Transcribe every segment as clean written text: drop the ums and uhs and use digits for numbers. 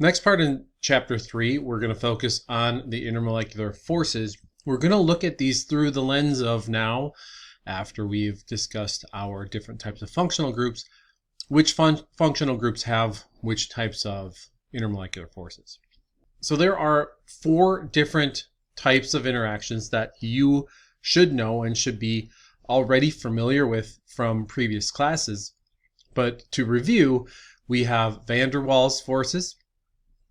Next part in chapter 3, we're going to focus on the intermolecular forces. We're going to look at these through the lens of now, after we've discussed our different types of functional groups, which functional groups have which types of intermolecular forces. So there are 4 different types of interactions that you should know and should be already familiar with from previous classes. But to review, we have van der Waals forces,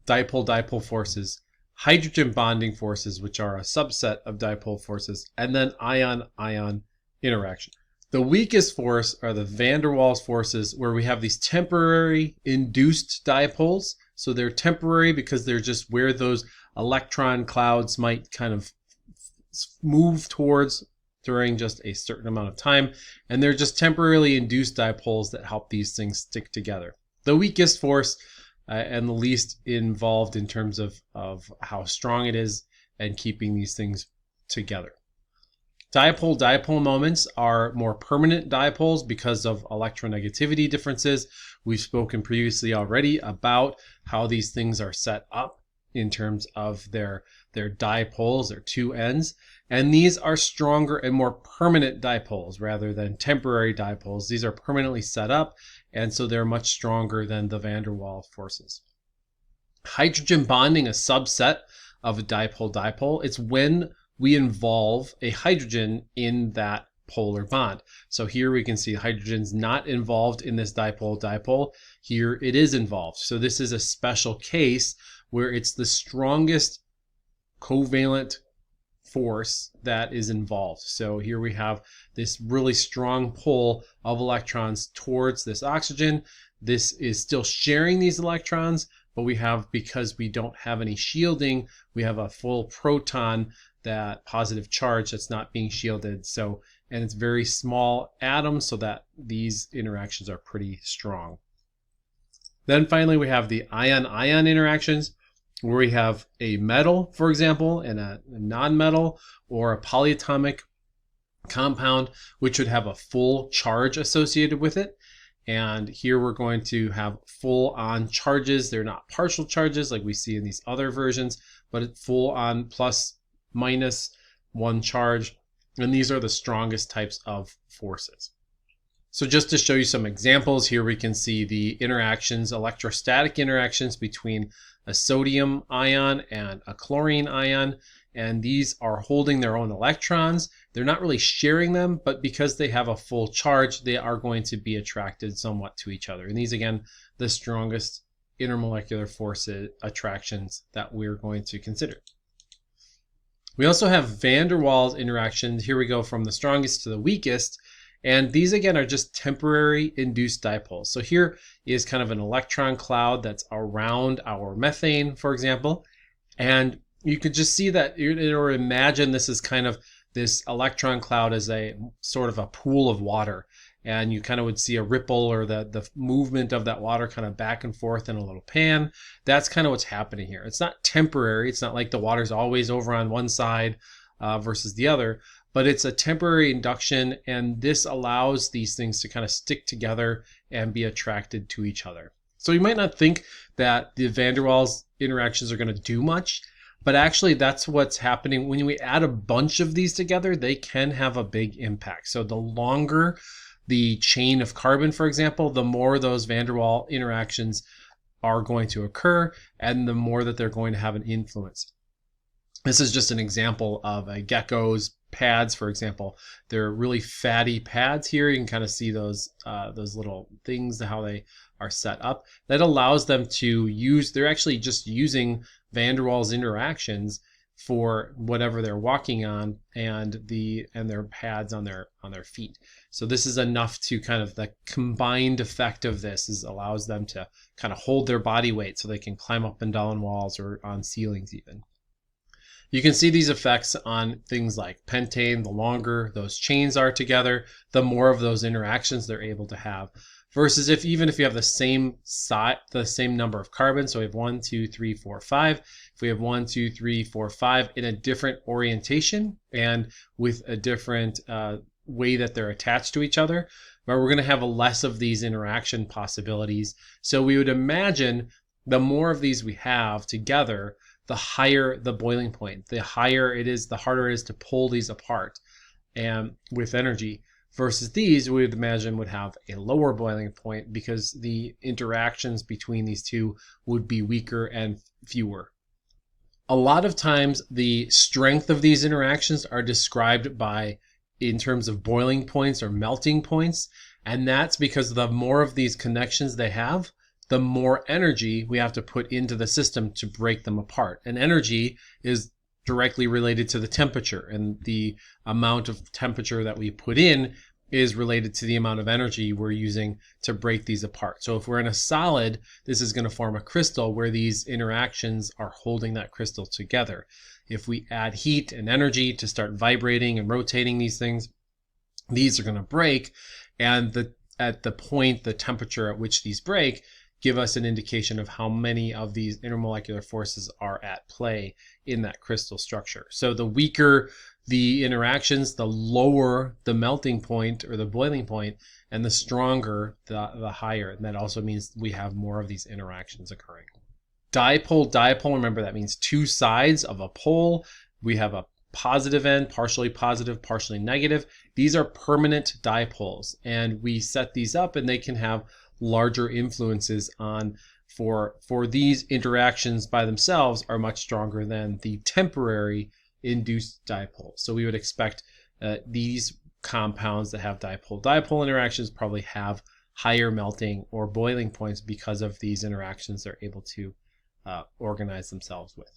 dipole-dipole forces, hydrogen bonding forces, which are a subset of dipole forces, and then ion-ion interaction. The weakest force are the van der Waals forces, where we have these temporary induced dipoles. So they're temporary because they're just where those electron clouds might kind of move towards during just a certain amount of time. And they're just temporarily induced dipoles that help these things stick together. The weakest force and the least involved in terms of how strong it is and keeping these things together. Dipole-dipole moments are more permanent dipoles because of electronegativity differences. We've spoken previously already about how these things are set up in terms of their dipoles, their 2 ends. And these are stronger and more permanent dipoles rather than temporary dipoles. These are permanently set up, and so they're much stronger than the van der Waals forces. Hydrogen bonding, a subset of a dipole-dipole. It's when we involve a hydrogen in that polar bond. So here we can see hydrogen's not involved in this dipole-dipole. Here it is involved. So this is a special case where it's the strongest covalent force that is involved. So here we have this really strong pull of electrons towards this oxygen. This is still sharing these electrons, but we have, because we don't have any shielding, we have a full proton, that positive charge that's not being shielded. So, and it's very small atoms, so that these interactions are pretty strong. Then finally, we have the ion-ion interactions, where we have a metal, for example, and a non-metal, or a polyatomic compound, which would have a full charge associated with it. And here we're going to have full-on charges. They're not partial charges like we see in these other versions, but it's full-on plus minus 1 charge. And these are the strongest types of forces. So just to show you some examples, here we can see the interactions, electrostatic interactions between a sodium ion and a chlorine ion. And these are holding their own electrons. They're not really sharing them, but because they have a full charge, they are going to be attracted somewhat to each other. And these, again, the strongest intermolecular force attractions that we're going to consider. We also have van der Waals interactions. Here we go from the strongest to the weakest. And these, again, are just temporary induced dipoles. So here is kind of an electron cloud that's around our methane, for example. And you could just see that, or imagine this is kind of this electron cloud as a sort of a pool of water. And you kind of would see a ripple, or the movement of that water kind of back and forth in a little pan. That's kind of what's happening here. It's not temporary. It's not like the water's always over on one side versus the other, but it's a temporary induction, and this allows these things to kind of stick together and be attracted to each other. So you might not think that the van der Waals interactions are going to do much, but actually that's what's happening. When we add a bunch of these together, they can have a big impact. So the longer the chain of carbon, for example, the more those van der Waals interactions are going to occur, and the more that they're going to have an influence. This is just an example of a gecko's pads, for example. They're really fatty pads here. You can kind of see those little things, how they are set up. That allows them to use, they're actually just using van der Waals interactions for whatever they're walking on, and their pads on their feet. So this is enough to kind of, the combined effect of this allows them to kind of hold their body weight so they can climb up and down walls or on ceilings even. You can see these effects on things like pentane. The longer those chains are together, the more of those interactions they're able to have. Versus even if you have the same number of carbons, so we have 1, 2, 3, 4, 5. If we have 1, 2, 3, 4, 5 in a different orientation and with a different way that they're attached to each other, but we're going to have less of these interaction possibilities. So we would imagine The more of these we have together, the higher the boiling point. The higher it is, the harder it is to pull these apart and with energy. Versus these, we would imagine would have a lower boiling point because the interactions between these two would be weaker and fewer. A lot of times the strength of these interactions are described by in terms of boiling points or melting points, and that's because the more of these connections they have, the more energy we have to put into the system to break them apart. And energy is directly related to the temperature, and the amount of temperature that we put in is related to the amount of energy we're using to break these apart. So if we're in a solid, this is going to form a crystal where these interactions are holding that crystal together. If we add heat and energy to start vibrating and rotating these things, these are going to break, and at the point, the temperature at which these break, give us an indication of how many of these intermolecular forces are at play in that crystal structure. So the weaker the interactions, the lower the melting point or the boiling point, and the stronger the higher. And that also means we have more of these interactions occurring. Dipole, remember that means two sides of a pole. We have a positive end, partially positive, partially negative. These are permanent dipoles, and we set these up and they can have larger influences on for these interactions by themselves are much stronger than the temporary induced dipoles. So we would expect these compounds that have dipole-dipole interactions probably have higher melting or boiling points because of these interactions they're able to organize themselves with.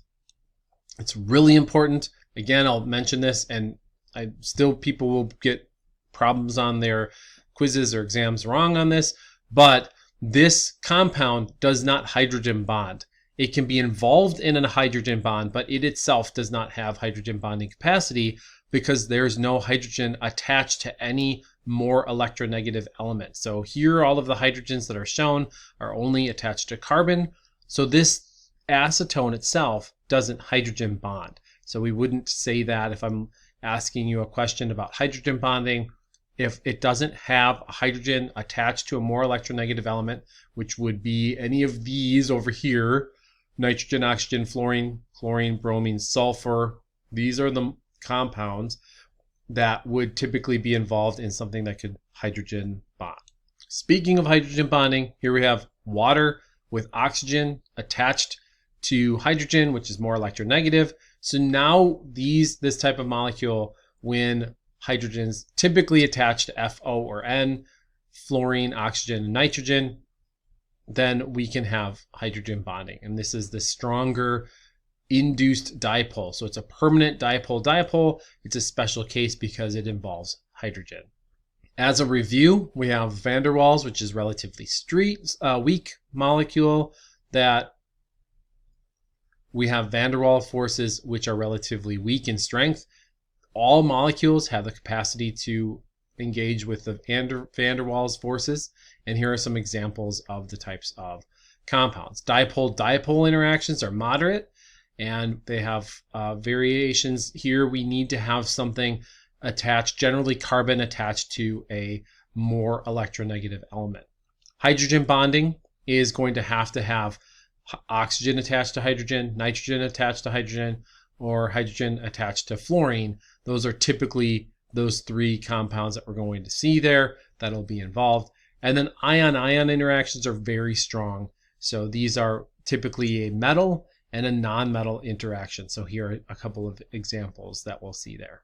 It's really important. Again, I'll mention this, and people will get problems on their quizzes or exams wrong on this, but this compound does not hydrogen bond. It can be involved in a hydrogen bond, but it itself does not have hydrogen bonding capacity because there's no hydrogen attached to any more electronegative element. So here, all of the hydrogens that are shown are only attached to carbon. So this acetone itself doesn't hydrogen bond. So we wouldn't say that if I'm asking you a question about hydrogen bonding. If it doesn't have a hydrogen attached to a more electronegative element, which would be any of these over here, nitrogen, oxygen, fluorine, chlorine, bromine, sulfur, these are the compounds that would typically be involved in something that could hydrogen bond. Speaking of hydrogen bonding, here we have water with oxygen attached to hydrogen, which is more electronegative. So now this type of molecule, when hydrogens typically attached to FO or N, fluorine, oxygen, and nitrogen, then we can have hydrogen bonding. And this is the stronger induced dipole. So it's a permanent dipole-dipole. It's a special case because it involves hydrogen. As a review, we have van der Waals, which is relatively weak molecule. That we have van der Waals forces, which are relatively weak in strength. All molecules have the capacity to engage with the van der Waals forces, and here are some examples of the types of compounds. Dipole-dipole interactions are moderate, and they have variations. Here we need to have something attached, generally carbon attached to a more electronegative element. Hydrogen bonding is going to have oxygen attached to hydrogen, nitrogen attached to hydrogen, or hydrogen attached to fluorine. Those are typically those three compounds that we're going to see there that'll be involved. And then ion-ion interactions are very strong. So these are typically a metal and a non-metal interaction. So here are a couple of examples that we'll see there.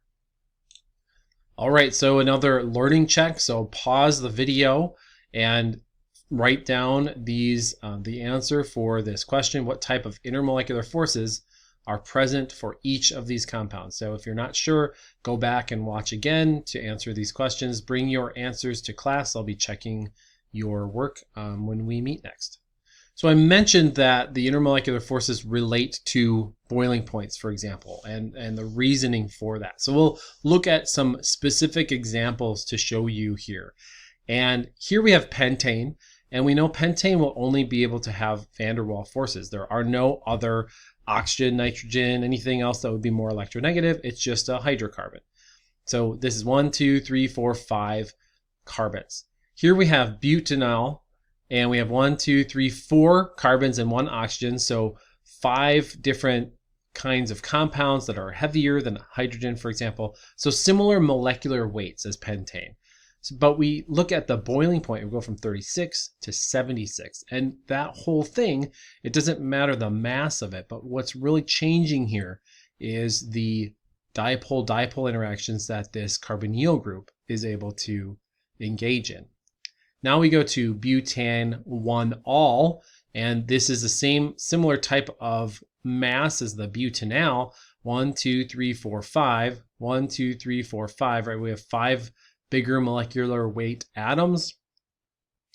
All right, so another learning check. So pause the video and write down the answer for this question. What type of intermolecular forces are present for each of these compounds? So if you're not sure, go back and watch again to answer these questions. Bring your answers to class. I'll be checking your work when we meet next. So I mentioned that the intermolecular forces relate to boiling points, for example, and the reasoning for that. So we'll look at some specific examples to show you here. And here we have pentane, and we know pentane will only be able to have van der Waals forces. There are no other oxygen, nitrogen, anything else that would be more electronegative. It's just a hydrocarbon. So this is 1, 2, 3, 4, 5 carbons. Here we have butanol, And we have 1, 2, 3, 4 carbons and 1 oxygen. So 5 different kinds of compounds that are heavier than hydrogen, for example. So similar molecular weights as pentane. But we look at the boiling point, we go from 36 to 76. And that whole thing, it doesn't matter the mass of it, but what's really changing here is the dipole-dipole interactions that this carbonyl group is able to engage in. Now we go to butane 1-ol, and this is the same similar type of mass as the butanal. 1, 2, 3, 4, 5. 1, 2, 3, 4, 5. Right, we have 5 bigger molecular weight atoms,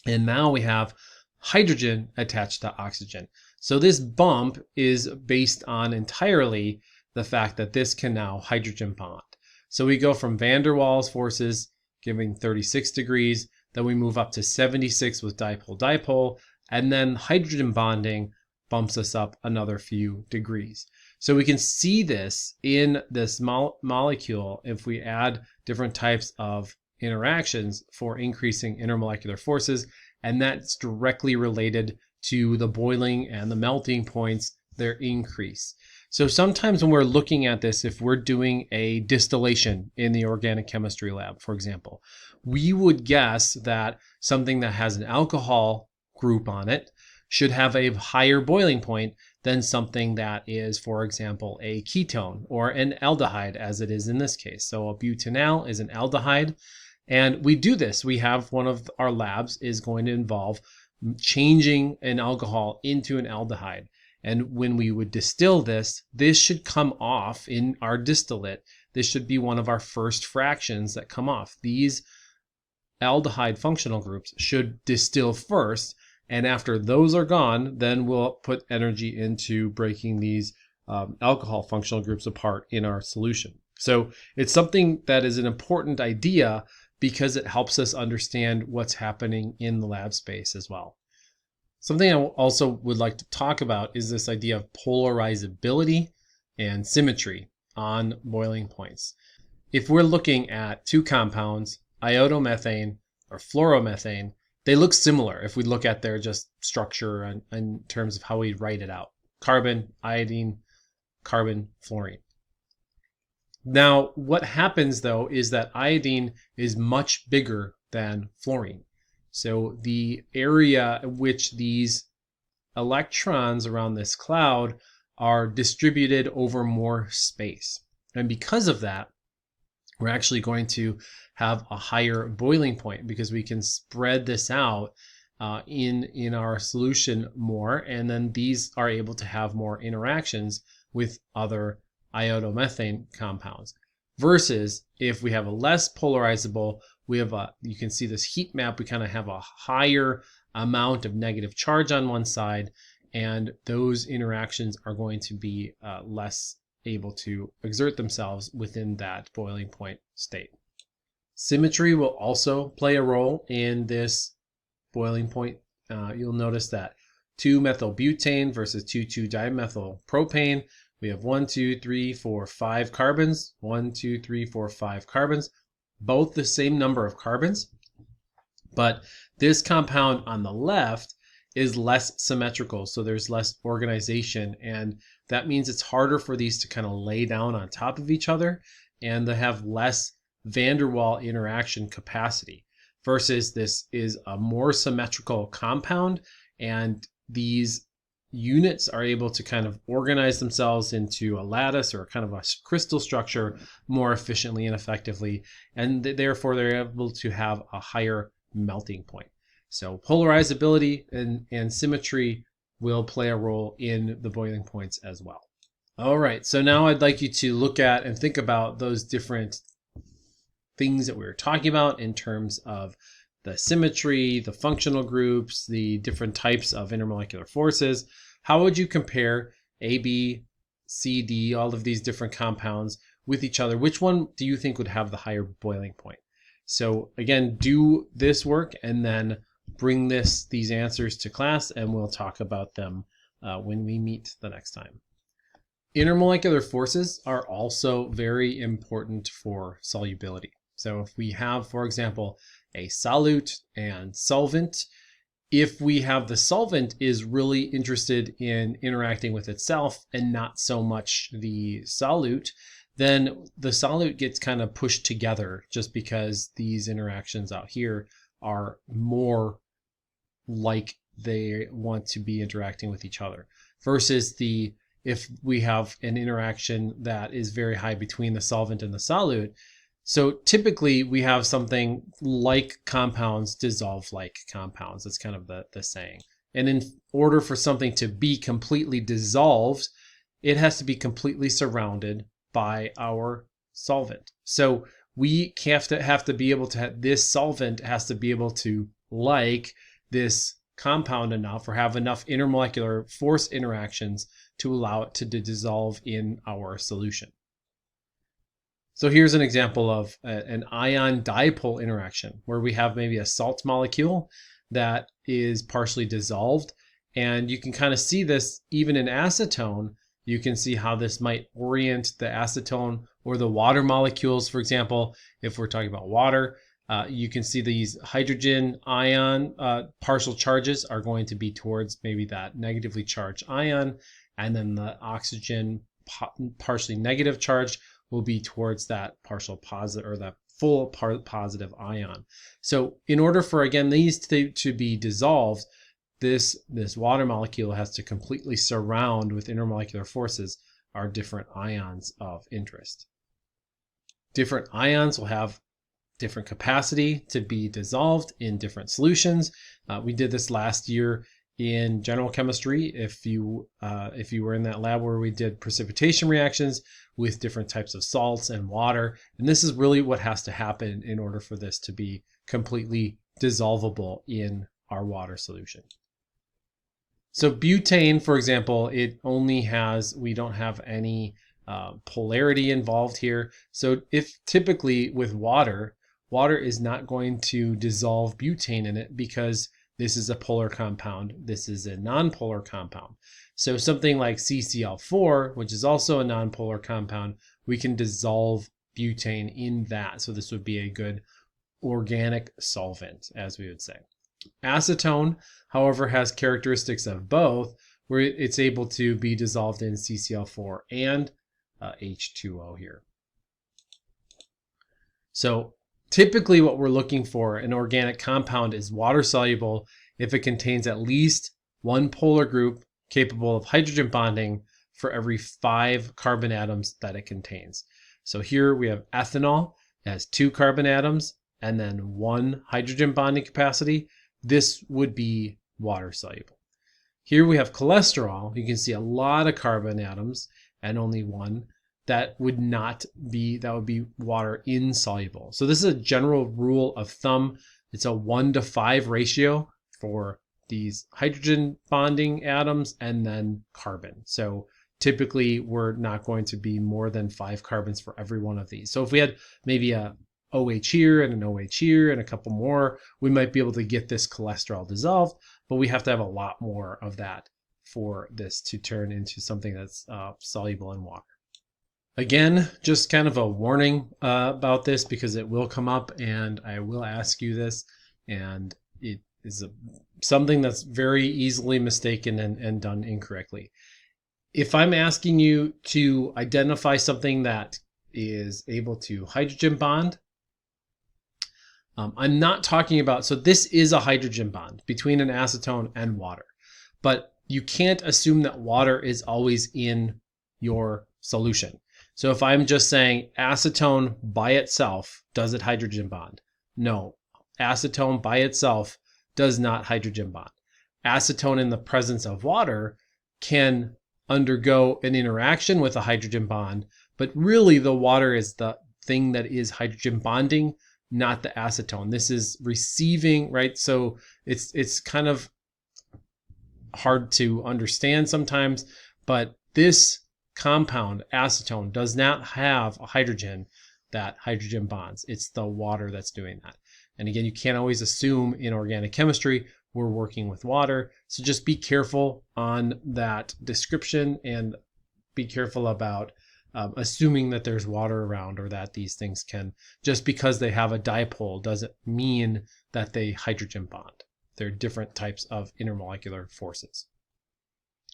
and now we have hydrogen attached to oxygen. So this bump is based on entirely the fact that this can now hydrogen bond. So we go from van der Waals forces giving 36 degrees, then we move up to 76 with dipole-dipole, and then hydrogen bonding bumps us up another few degrees. So we can see this in this molecule if we add different types of interactions for increasing intermolecular forces, and that's directly related to the boiling and the melting points, their increase. So sometimes when we're looking at this, if we're doing a distillation in the organic chemistry lab, for example, we would guess that something that has an alcohol group on it should have a higher boiling point than something that is, for example, a ketone or an aldehyde, as it is in this case. So a butanal is an aldehyde. And we do this. We have one of our labs is going to involve changing an alcohol into an aldehyde. And when we would distill this, this should come off in our distillate. This should be one of our first fractions that come off. These aldehyde functional groups should distill first. And after those are gone, then we'll put energy into breaking these alcohol functional groups apart in our solution. So it's something that is an important idea because it helps us understand what's happening in the lab space as well. Something I also would like to talk about is this idea of polarizability and symmetry on boiling points. If we're looking at two compounds, iodomethane or fluoromethane, they look similar if we look at their just structure and in terms of how we write it out. Carbon, iodine, carbon, fluorine. Now, what happens though is that iodine is much bigger than fluorine. So the area in which these electrons around this cloud are distributed over more space. And because of that, we're actually going to have a higher boiling point because we can spread this out in our solution more, and then these are able to have more interactions with other iodomethane compounds. Versus if we have a less polarizable, we have you can see this heat map, we kind of have a higher amount of negative charge on one side, and those interactions are going to be less able to exert themselves within that boiling point state. Symmetry will also play a role in this boiling point. You'll notice that 2-methylbutane versus 2,2-dimethylpropane. We have 1, 2, 3, 4, 5 carbons. 1, 2, 3, 4, 5 carbons. Both the same number of carbons. But this compound on the left is less symmetrical, so there's less organization, and that means it's harder for these to kind of lay down on top of each other, and they have less van der Waals interaction capacity. Versus this is a more symmetrical compound, and these units are able to kind of organize themselves into a lattice or kind of a crystal structure more efficiently and effectively, and therefore they're able to have a higher melting point. So polarizability and symmetry will play a role in the boiling points as well. All right, so now I'd like you to look at and think about those different things that we were talking about in terms of the symmetry, the functional groups, the different types of intermolecular forces. How would you compare A, B, C, D, all of these different compounds with each other? Which one do you think would have the higher boiling point? So again, do this work and then bring these answers to class, and we'll talk about them when we meet the next time. Intermolecular forces are also very important for solubility. So if we have, for example, a solute and solvent, If we have the solvent is really interested in interacting with itself and not so much the solute, then the solute gets kind of pushed together just because these interactions out here are more like they want to be interacting with each other versus if we have an interaction that is very high between the solvent and the solute. So typically we have something like compounds dissolve like compounds. That's kind of the saying. And in order for something to be completely dissolved, it has to be completely surrounded by our solvent. So we have to be able to this solvent has to be able to like this compound enough or have enough intermolecular force interactions to allow it to dissolve in our solution. So here's an example of an ion dipole interaction where we have maybe a salt molecule that is partially dissolved. And you can kind of see this even in acetone. You can see how this might orient the acetone or the water molecules. For example, if we're talking about water, you can see these hydrogen ion partial charges are going to be towards maybe that negatively charged ion. And then the oxygen partially negative charge will be towards that partial positive or that full positive ion. So in order for, again, these to be dissolved, this water molecule has to completely surround with intermolecular forces our different ions of interest. Different ions will have different capacity to be dissolved in different solutions. We did this last year in general chemistry. If you were in that lab where we did precipitation reactions with different types of salts and water, and this is really what has to happen in order for this to be completely dissolvable in our water solution. So butane, for example, it only has, we don't have any polarity involved here. So if typically with water is not going to dissolve butane in it because this is a polar compound. This is a nonpolar compound. So something like CCl4, which is also a nonpolar compound, we can dissolve butane in that. So this would be a good organic solvent, as we would say. Acetone, however, has characteristics of both, where it's able to be dissolved in CCl4 and H2O here. So typically what we're looking for in an organic compound is water soluble if it contains at least one polar group capable of hydrogen bonding for every 5 carbon atoms that it contains. So here we have ethanol. It has 2 carbon atoms and then 1 hydrogen bonding capacity. This would be water soluble. Here we have cholesterol. You can see a lot of carbon atoms and only 1. That would be water insoluble. So this is a general rule of thumb. It's a 1:5 ratio for these hydrogen bonding atoms and then carbon. So typically we're not going to be more than 5 carbons for every one of these. So if we had maybe a OH here and an OH here and a couple more, we might be able to get this cholesterol dissolved, but we have to have a lot more of that for this to turn into something that's soluble in water. Again, just kind of a warning about this because it will come up and I will ask you this, and it is something that's very easily mistaken and done incorrectly. If I'm asking you to identify something that is able to hydrogen bond, I'm not talking about, so this is a hydrogen bond between an acetone and water, but you can't assume that water is always in your solution. So if I'm just saying acetone by itself, does it hydrogen bond? No, acetone by itself does not hydrogen bond. Acetone in the presence of water can undergo an interaction with a hydrogen bond, but really the water is the thing that is hydrogen bonding, not the acetone. This is receiving, right? So it's kind of hard to understand sometimes, but this compound, acetone, does not have a hydrogen that hydrogen bonds. It's the water that's doing that. And again, you can't always assume in organic chemistry we're working with water. So just be careful on that description and be careful about assuming that there's water around or that these things can, just because they have a dipole doesn't mean that they hydrogen bond. they're different types of intermolecular forces.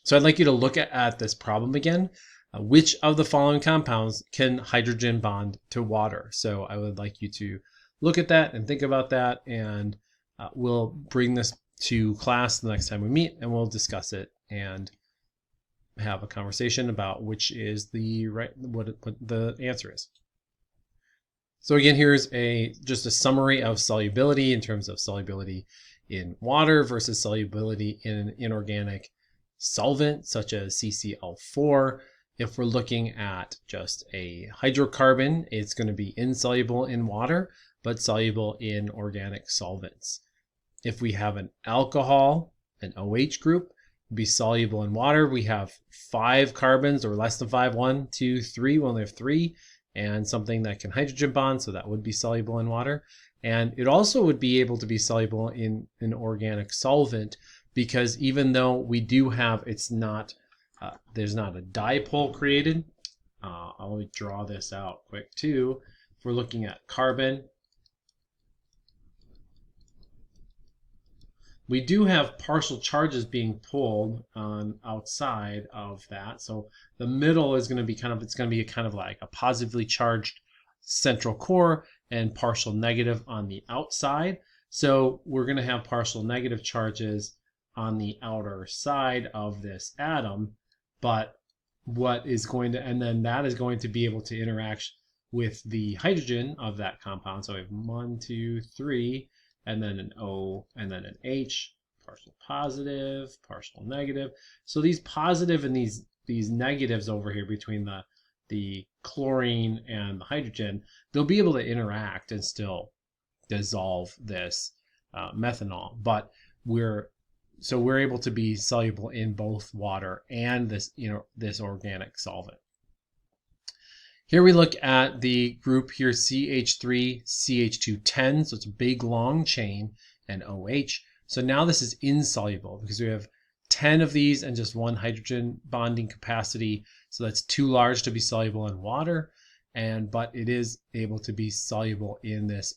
So I'd like you to look at this problem again. Which of the following compounds can hydrogen bond to water? So I would like you to look at that and think about that, and we'll bring this to class the next time we meet, and we'll discuss it and have a conversation about which is the right, what the answer is. So again, here's just a summary of solubility in terms of solubility in water versus solubility in an inorganic solvent such as CCl4. If we're looking at just a hydrocarbon, it's going to be insoluble in water, but soluble in organic solvents. If we have an alcohol, an OH group, be soluble in water. We have 5 carbons or less than 5, 1, 2, 3. We only have 3, and something that can hydrogen bond, so that would be soluble in water. And it also would be able to be soluble in an organic solvent, because even though we do have, it's not, there's not a dipole created. I'll draw this out quick too. If we're looking at carbon, we do have partial charges being pulled on outside of that. So the middle is going to be it's going to be kind of like a positively charged central core and partial negative on the outside. So we're going to have partial negative charges on the outer side of this atom, but what is going to, and then that is going to be able to interact with the hydrogen of that compound. So we have 1, 2, 3, and then an O, and then an H, partial positive, partial negative. So these positive and these negatives over here between the chlorine and the hydrogen, they'll be able to interact and still dissolve this methanol. But we're able to be soluble in both water and this organic solvent. Here we look at the group here, CH3, CH210, so it's a big long chain, and OH. So now this is insoluble because we have 10 of these and just 1 hydrogen bonding capacity. So that's too large to be soluble in water, but it is able to be soluble in this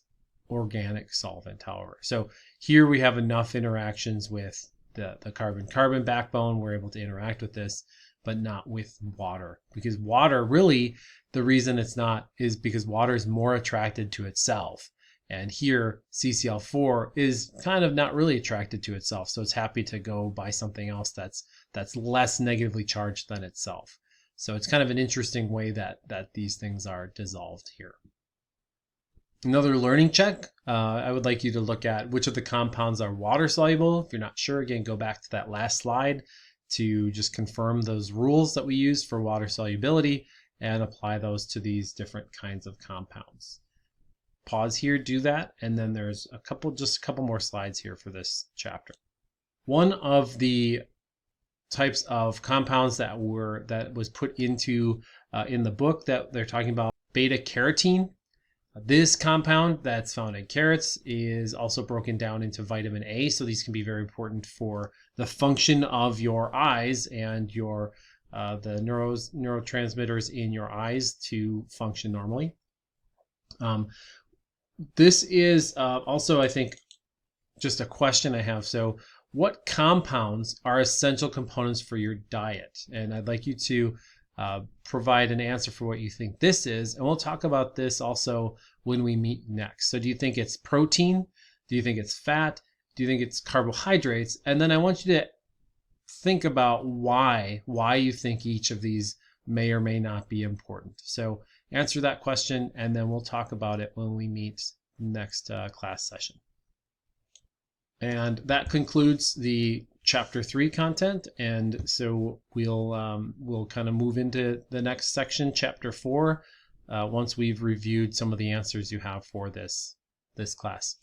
organic solvent, however. So here we have enough interactions with the carbon-carbon backbone. We're able to interact with this, but not with water, because water, really, the reason it's not is because water is more attracted to itself. And here, CCl4 is kind of not really attracted to itself, so it's happy to go by something else that's less negatively charged than itself. So it's kind of an interesting way that these things are dissolved here. Another learning check, I would like you to look at which of the compounds are water soluble. If you're not sure, again, go back to that last slide to just confirm those rules that we use for water solubility and apply those to these different kinds of compounds. Pause here, do that, and then there's just a couple more slides here for this chapter. One of the types of compounds that was put into in the book that they're talking about, beta carotene. This compound that's found in carrots is also broken down into vitamin A, so these can be very important for the function of your eyes and your the neurotransmitters in your eyes to function normally. This is also, I think, just a question I have. So what compounds are essential components for your diet? And I'd like you to provide an answer for what you think this is. And we'll talk about this also when we meet next. So do you think it's protein? Do you think it's fat? Do you think it's carbohydrates? And then I want you to think about why you think each of these may or may not be important. So answer that question, and then we'll talk about it when we meet next class session. And that concludes the chapter 3 content, and so we'll kind of move into the next section, chapter 4, once we've reviewed some of the answers you have for this class.